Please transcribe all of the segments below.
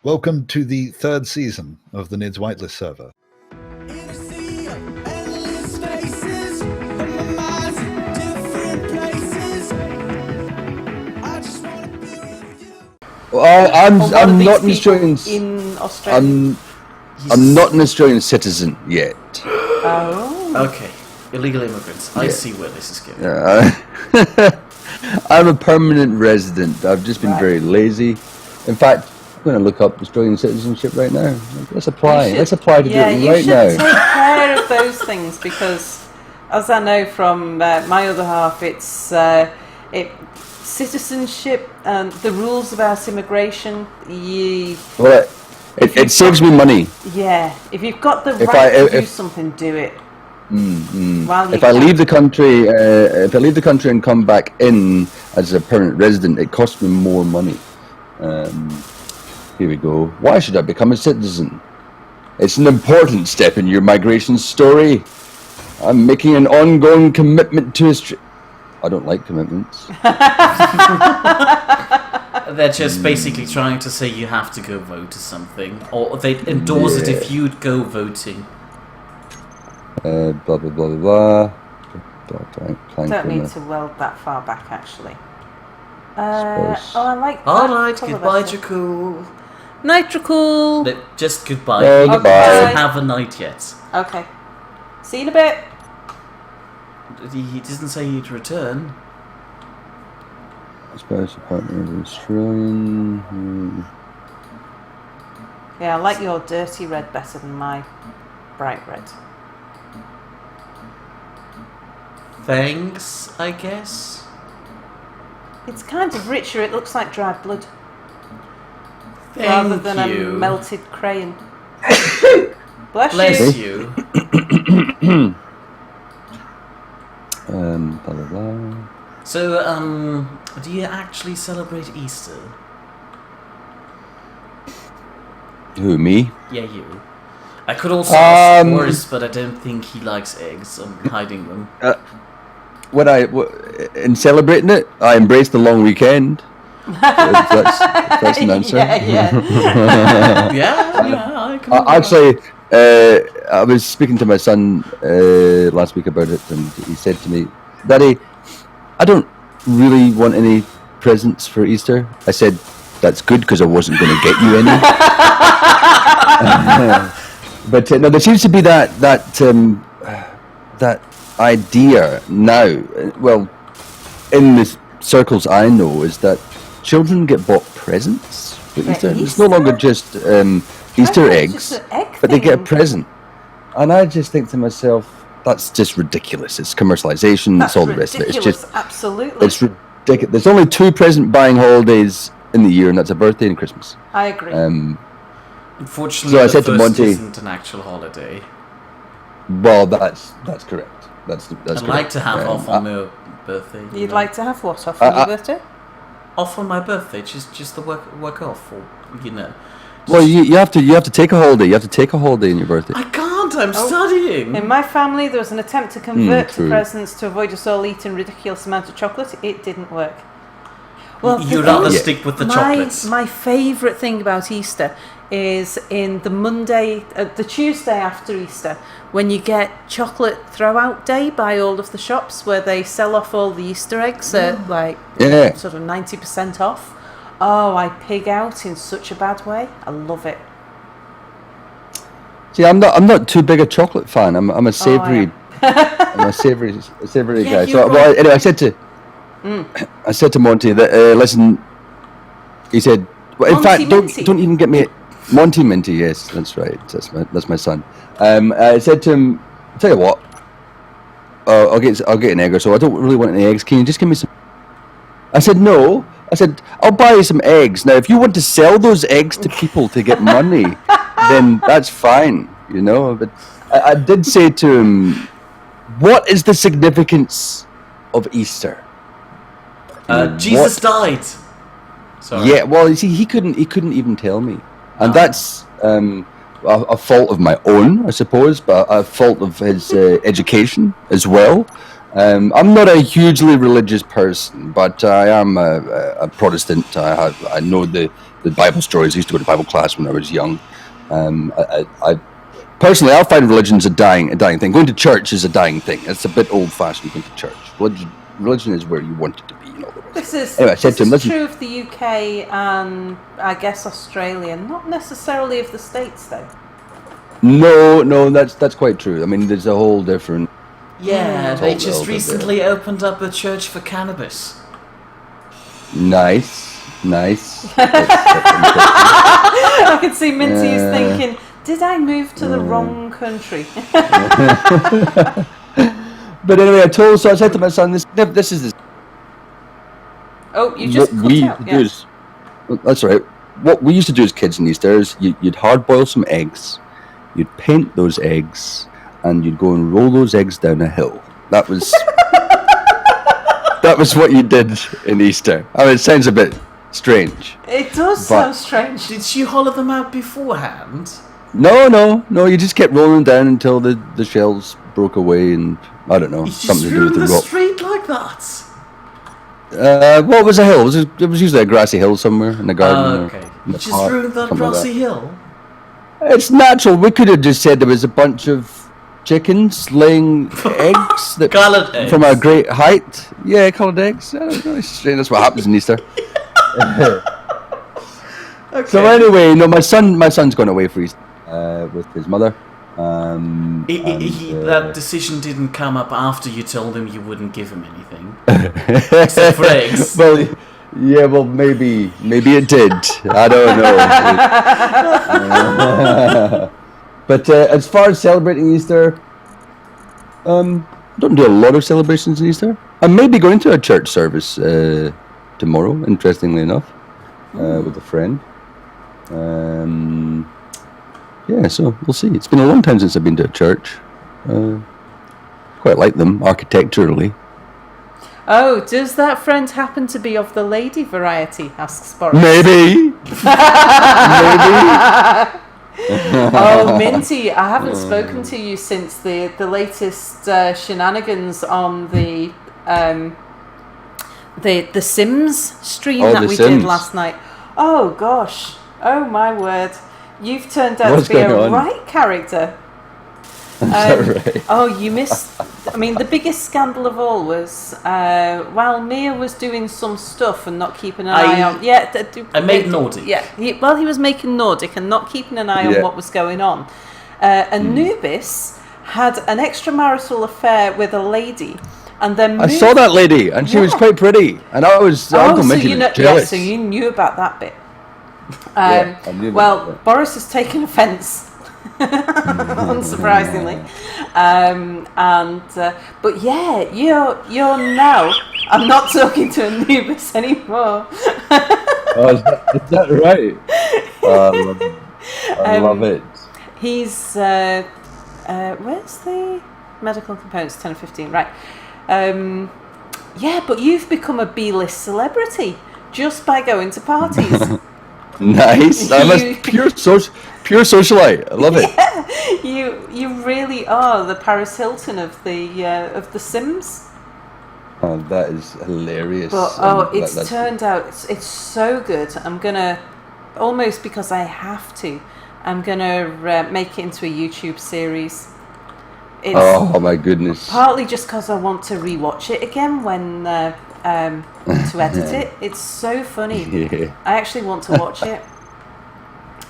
Welcome to the third season of the Nidd's Whitelist server. Well, I'm not an Australian. In Australia. I'm not an Australian citizen yet. Oh. Okay, illegal immigrants. I see where this is going. I'm a permanent resident. I've just been very lazy. In fact, I'm going to look up Australian citizenship right now. Let's apply. Let's apply to do it right now. You should take care of those things because, as I know from my other half, it's citizenship and the rules about immigration. It saves me money. Yeah, if you've got the right to do something, do it. If I leave the country, and come back in as a permanent resident, it costs me more money. Here we go. Why should I become a citizen? It's an important step in your migration story. I'm making an ongoing commitment to I don't like commitments. They're just basically trying to say you have to go vote or something, or they'd endorse it if you'd go voting. Blah blah blah blah blah. Don't need to weld that far back, actually. I like that. Alright, goodbye, Jacool. Night, Jacool. No, just goodbye. Goodbye. Doesn't have a night yet. Okay. See you in a bit. He doesn't say he'd return. Special partner of Australian. Yeah, I like your dirty red better than my bright red. Thanks, I guess. It's kind of richer. It looks like dried blood. Thank rather than you. A melted crayon. Bless you. Blah blah blah. So, do you actually celebrate Easter? Who, me? Yeah, you. I could also ask Boris, but I don't think he likes eggs. I'm hiding them. In celebrating it, I embraced the long weekend. That's an answer. Yeah, I can. Actually, I was speaking to my son last week about it, and he said to me, "Daddy, I don't really want any presents for Easter." I said, "That's good because I wasn't going to get you any." But no, there seems to be that idea now. Well, in the circles I know, is that children get bought presents for Easter. It's no longer just Easter eggs, but they get a present. And I just think to myself, that's just ridiculous. It's commercialization. That's all the rest of it. It's just absolutely. It's ridiculous. There's only two present buying holidays in the year, and that's a birthday and Christmas. I agree. Unfortunately, so I said to Monty, isn't an actual holiday. Well, that's correct. That's I'd correct. like to have off on my birthday. You'd like to have what off on your birthday? Off on my birthday, just the work off, or Well, you have to take a holiday. You have to take a holiday in your birthday. I can't. I'm studying. In my family, there was an attempt to convert to presents to avoid us all eating ridiculous amounts of chocolate. It didn't work. Well, you'd rather stick with the chocolates. My favourite thing about Easter is in the Tuesday after Easter, when you get chocolate throw-out day by all of the shops where they sell off all the Easter eggs at sort of 90% off. Oh, I pig out in such a bad way. I love it. See, I'm not too big a chocolate fan. I'm a savoury. I'm a savoury guy. So right. Anyway, I said to Monty that listen. He said, well, in fact, don't even get me Monty Minty. Yes, that's right. That's my son. I said to him, I'll tell you what. I'll get an egg or so. I don't really want any eggs. Can you just give me some? I said no. I said, I'll buy you some eggs. Now, if you want to sell those eggs to people to get money, then that's fine, But I did say to him, what is the significance of Easter? Jesus died. Sorry. Yeah, well, you see, he couldn't even tell me. And that's a fault of my own, I suppose, but a fault of his education as well. I'm not a hugely religious person, but I am a Protestant. I know the the Bible stories. I used to go to Bible class when I was young. I personally, I find religion's a dying thing. Going to church is a dying thing. It's a bit old-fashioned going to church. Religion is where you want it to be. This is true of the UK and I guess Australia, not necessarily of the States, though. No, that's quite true. I mean, there's a whole different. Yeah, they just recently opened up a church for cannabis. Nice. I can see Minty is thinking, did I move to the wrong country? But anyway, I said to my son, this is this. Oh, you just cut out. Yes. That's right. What we used to do as kids in Easter is you'd hard boil some eggs, you'd paint those eggs, and you'd go and roll those eggs down a hill. That was that was what you did in Easter. I mean, it sounds a bit strange. It does sound strange. Did you hollow them out beforehand? No. You just kept rolling them down until the shells broke away, and I don't know, something to do with the rock. Street like that. Well, it was a hill. It was usually a grassy hill somewhere in the garden. Okay. You just ruined that grassy hill? It's natural. We could have just said there was a bunch of chickens laying eggs coloured eggs from a great height. Yeah, coloured eggs. I don't know. It's strange. That's what happens in Easter. Okay. So anyway, no, my son's gone away for Easter with his mother. That decision didn't come up after you told him you wouldn't give him anything, except for eggs. Well, maybe it did. I don't know. But as far as celebrating Easter, don't do a lot of celebrations in Easter. I may be going to a church service tomorrow. Interestingly enough, with a friend. Yeah, so we'll see. It's been a long time since I've been to a church. Quite like them architecturally. Oh, does that friend happen to be of the lady variety? Asks Boris. Maybe. Oh, Minty, I haven't spoken to you since the latest shenanigans on the Sims stream that we did last night. Oh gosh. Oh my word. You've turned out to be a right character. Right? Oh, you missed. I mean, the biggest scandal of all was while Mere was doing some stuff and not keeping an eye on. Yeah, I made Nordic. Yeah, he was making Nordic and not keeping an eye on what was going on. Anubis had an extramarital affair with a lady, and then I saw that lady, and she was quite pretty, and I was jealous. So you knew about that bit. Boris has taken offence, unsurprisingly, but yeah, you're now. I'm not talking to Anubis anymore. Is that right? I love it. He's where's the medical components? 10 or 15, right? Yeah, but you've become a B-list celebrity just by going to parties. Nice. I'm a pure socialite. I love it. You really are the Paris Hilton of the Sims. Oh, that is hilarious. But it's turned out it's so good. I'm gonna almost because I have to. I'm gonna make it into a YouTube series. Oh my goodness! Partly just because I want to rewatch it again when to edit it. It's so funny. Yeah. I actually want to watch it.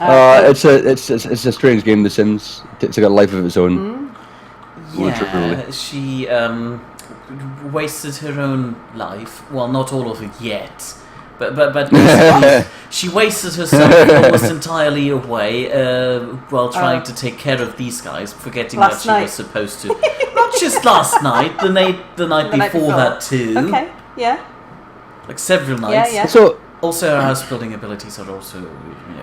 It's a strange game, The Sims. It's got a life of its own. Yeah, she wasted her own life. Well, not all of it yet. But basically, she wasted herself almost entirely away while trying to take care of these guys, forgetting that she was supposed to. Not just last night, the night before that too. Okay, yeah. Like several nights. Yeah. So also, her house building abilities are also,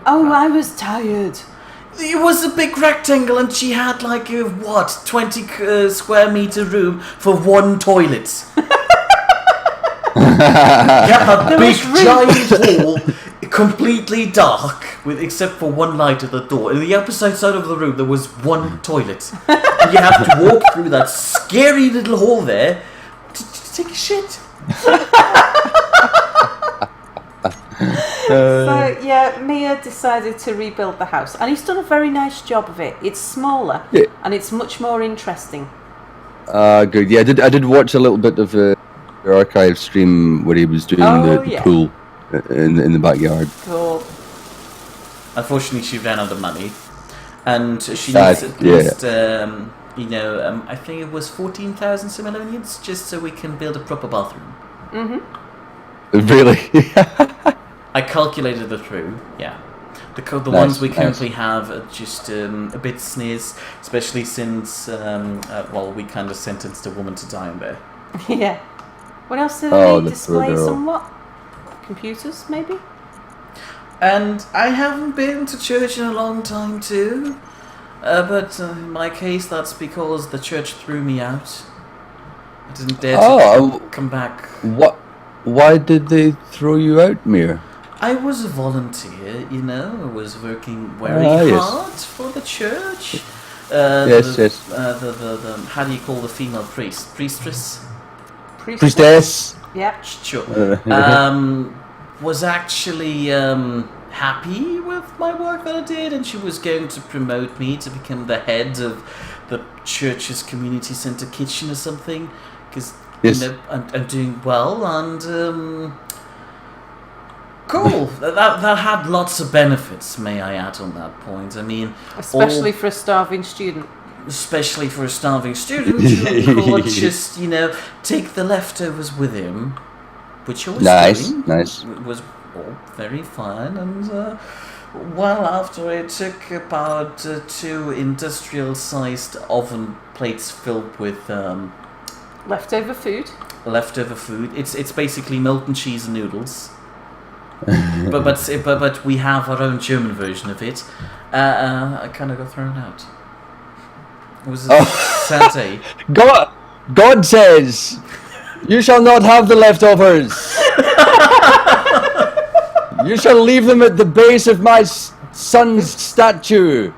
Oh, I was tired. It was a big rectangle, and she had 20 square meter room for one toilet. Yeah, a big giant hall, completely dark, except for one light at the door. In the opposite side of the room, there was one toilet. And you have to walk through that scary little hall there to take a shit. So yeah, Mia decided to rebuild the house, and he's done a very nice job of it. It's smaller, and it's much more interesting. Good. Yeah, I did watch a little bit of the archive stream where he was doing the pool in the backyard. Cool. Unfortunately, she ran out of money, and she needs at least, I think it was 14,000 simoleons just so we can build a proper bathroom. Really? I calculated it through. Yeah, the ones we currently have are just a bit sneers, especially since we kind of sentenced a woman to die in there. Yeah. What else did they display? Somewhat computers, maybe. And I haven't been to church in a long time too, but in my case that's because the church threw me out. I didn't dare to come back. What? Why did they throw you out, Mere? I was a volunteer, I was working very hard for the church. The how do you call the female priest? Priestess? Yeah. Sure. Was actually happy with my work that I did, and she was going to promote me to become the head of the church's community center kitchen or something, because I'm doing well, and cool. that had lots of benefits, may I add on that point. I mean, especially for a starving student. Especially for a starving student who could just, take the leftovers with him, which I was doing. Nice. It was all very fun, and after it took about 2 industrial-sized oven plates filled with leftover food. It's basically milk and cheese and noodles. but we have our own German version of it. I kind of got thrown out. It was a sad day. God says, "You shall not have the leftovers. You shall leave them at the base of my son's statue."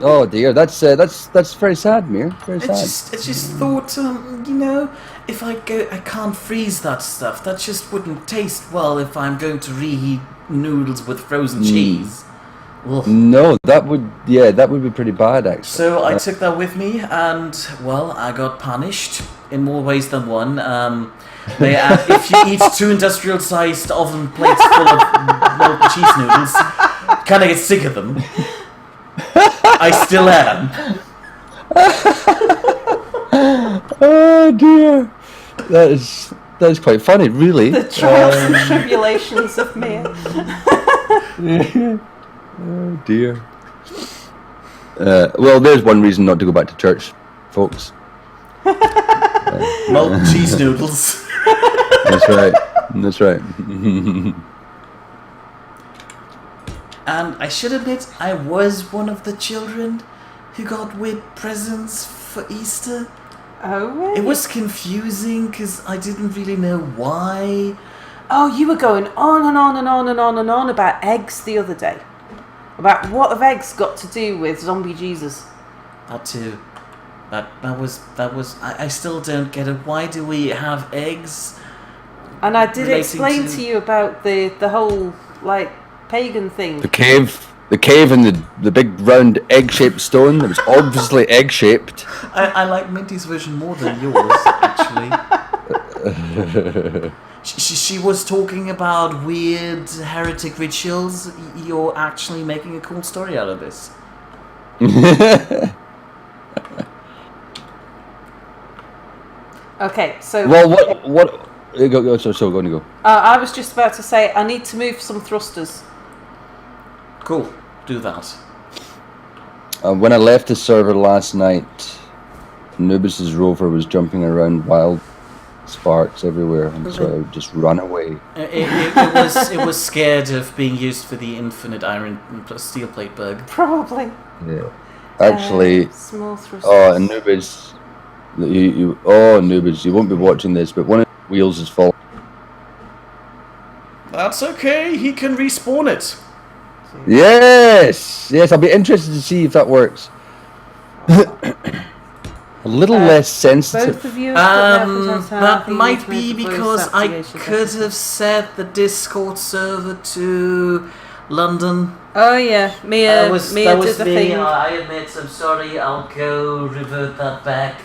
Oh dear, that's very sad, Mere. Very sad. I just thought, if I can't freeze that stuff. That just wouldn't taste well if I'm going to reheat noodles with frozen cheese. Ugh. No, that would be pretty bad, actually. So I took that with me, and I got punished in more ways than one. If you eat 2 industrial-sized oven plates full of milk and cheese noodles, you kind of get sick of them. I still am. Oh dear, that is quite funny, really. The trials and tribulations of Mere. Oh dear. Well, there's one reason not to go back to church, folks. Milk and cheese noodles. That's right. And I should admit, I was one of the children who got weird presents for Easter. Oh, really? It was confusing because I didn't really know why. Oh, you were going on and on and on and on and on about eggs the other day. About what have eggs got to do with zombie Jesus? That too. That was. I still don't get it. Why do we have eggs? And I did explain to you about the whole pagan thing. The cave and the big round egg-shaped stone that was obviously egg-shaped. I like Minty's version more than yours, actually. She was talking about weird heretic rituals. You're actually making a cool story out of this. Okay, so... Well, what... Go, go on, you go. I was just about to say, I need to move some thrusters. Cool, do that. When I left the server last night, Anubis's rover was jumping around wild sparks everywhere, and so I just ran away. It was scared of being used for the infinite iron steel plate bug. Probably. Yeah. Actually, small thrusters. Oh, Anubis, Anubis, you won't be watching this, but one of the wheels is falling. That's okay. He can respawn it. Yes, I'll be interested to see if that works. A little less sensitive. Both of you have put the effort That on might to be make the voice because I activation could setting. have set the Discord server to London. Oh yeah, Mia that did was the me. thing. I admit, I'm sorry. I'll go revert that back.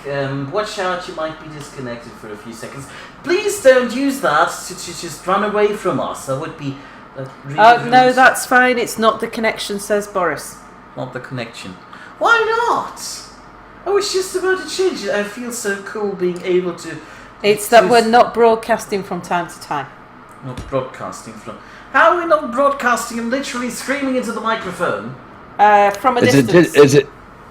Watch out, you might be disconnected for a few seconds. Please don't use that to just run away from us. That would be really No, rude. that's fine. It's not the connection, says Boris. Not the connection. Why not? I was just about to change it. I feel so cool being able to... It's that we're not broadcasting from time to time. Not broadcasting from... How are we not broadcasting? I'm literally screaming into the microphone. From a distance.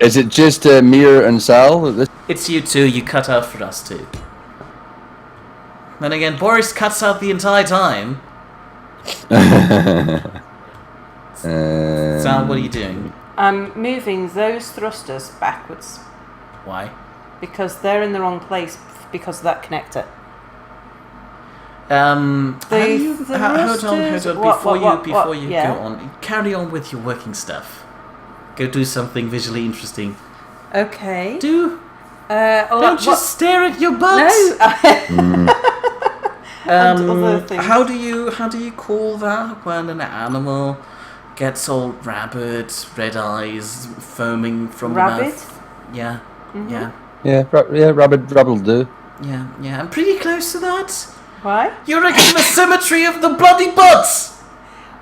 Is it just Mere and Sal? It's you two. You cut out for us too. Then again, Boris cuts out the entire time. Sal, what are you doing? I'm moving those thrusters backwards Why? because they're in the wrong place because of that connector. Hold on. Before you yeah. go on, carry on with your working stuff. Go do something visually interesting. Okay. Don't just stare at your butt. No. And other things. How do you call that when an animal gets all rabid, red eyes, foaming from Rabbit? the mouth? Yeah, Mhm. Yeah, rabbit do. yeah. I'm pretty close to that. Why? You're wrecking the symmetry of the bloody butts.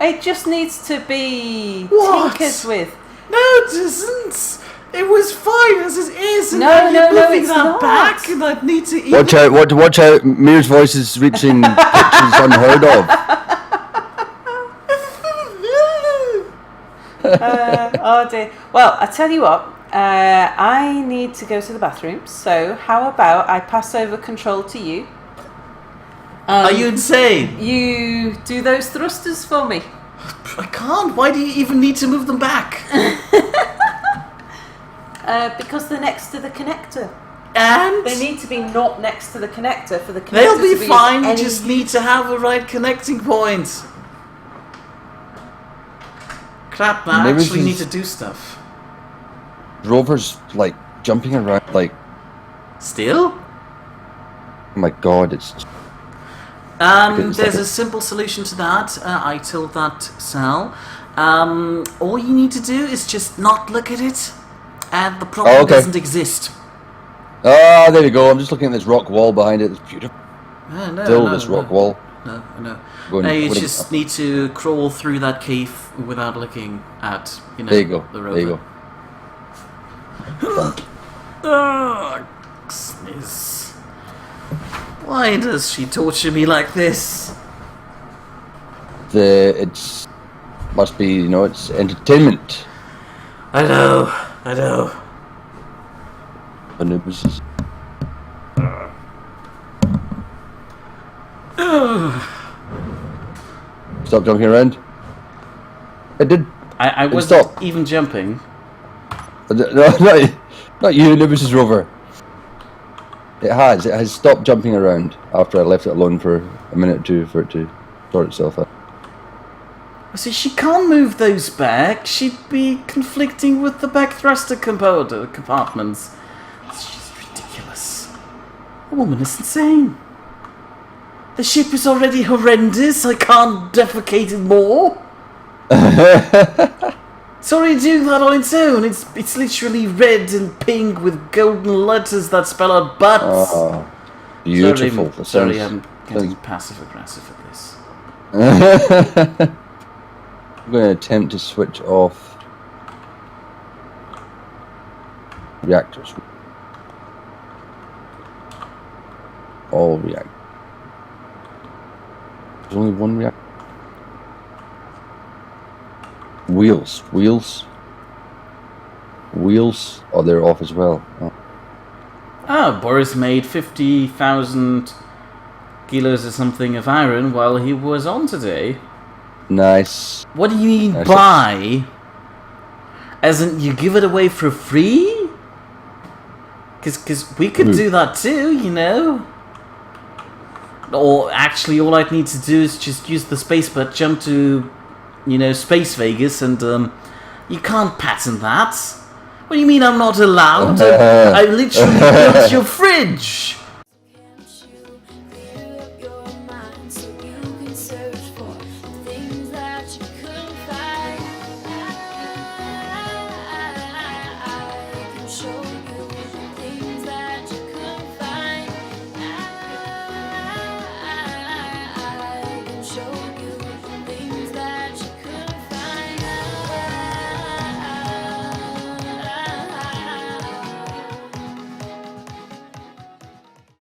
It just needs to be What? tinkered with. No, it isn't. It was fine as it is. And No, now you're no, moving it's that not. back, and I need to eat. Watch out! Mere's voice is reaching pitches unheard of. Oh dear. Well, I tell you what. I need to go to the bathroom. So how about I pass over control to you? Are you insane? You do those thrusters for me. I can't. Why do you even need to move them back? Because they're next to the connector. And They need to be not next to the connector for the connector they'll be to be fine. You any- just need to have a right connecting point. Crap, man. I Maybe actually need she's- to do stuff. Rover's like jumping around like, Still? oh my god, it's It's There's like a simple solution to that. I told that Sal. All you need to do is just not look at it, and the problem okay. doesn't exist. there you go. I'm just looking at this rock wall behind it. It's beautiful. No, This rock wall. No. Going- You what just need to crawl through that cave without looking at, There you go. the There you rover. go. Oh, sniz. Why does she torture me like this? It's must be, it's entertainment. I know. And it was just, stop jumping around. It did. I wasn't Stop. even jumping. No, not you, Anubis' Rover. It has stopped jumping around after I left it alone for a minute or two for it to sort itself out. See, she can't move those back. She'd be conflicting with the back thruster compartments. It's just ridiculous. The woman is insane. The ship is already horrendous. I can't defecate it more. It's already doing that on its own. It's literally red and pink with golden letters that spell out butts. Oh, beautiful. Sorry, I'm getting passive aggressive at this. I'm going to attempt to switch off reactors. All reactors. There's only one reactor. Wheels. Oh, they're off as well. Oh. Boris made 50,000 kilos or something of iron while he was on today. Nice. What do you mean Nice. buy? As in, you give it away for free? Because we could do that too, Or actually, all I'd need to do is just use the space button, jump to, Space Vegas, and you can't patent that. What do you mean I'm not allowed? I literally built your fridge.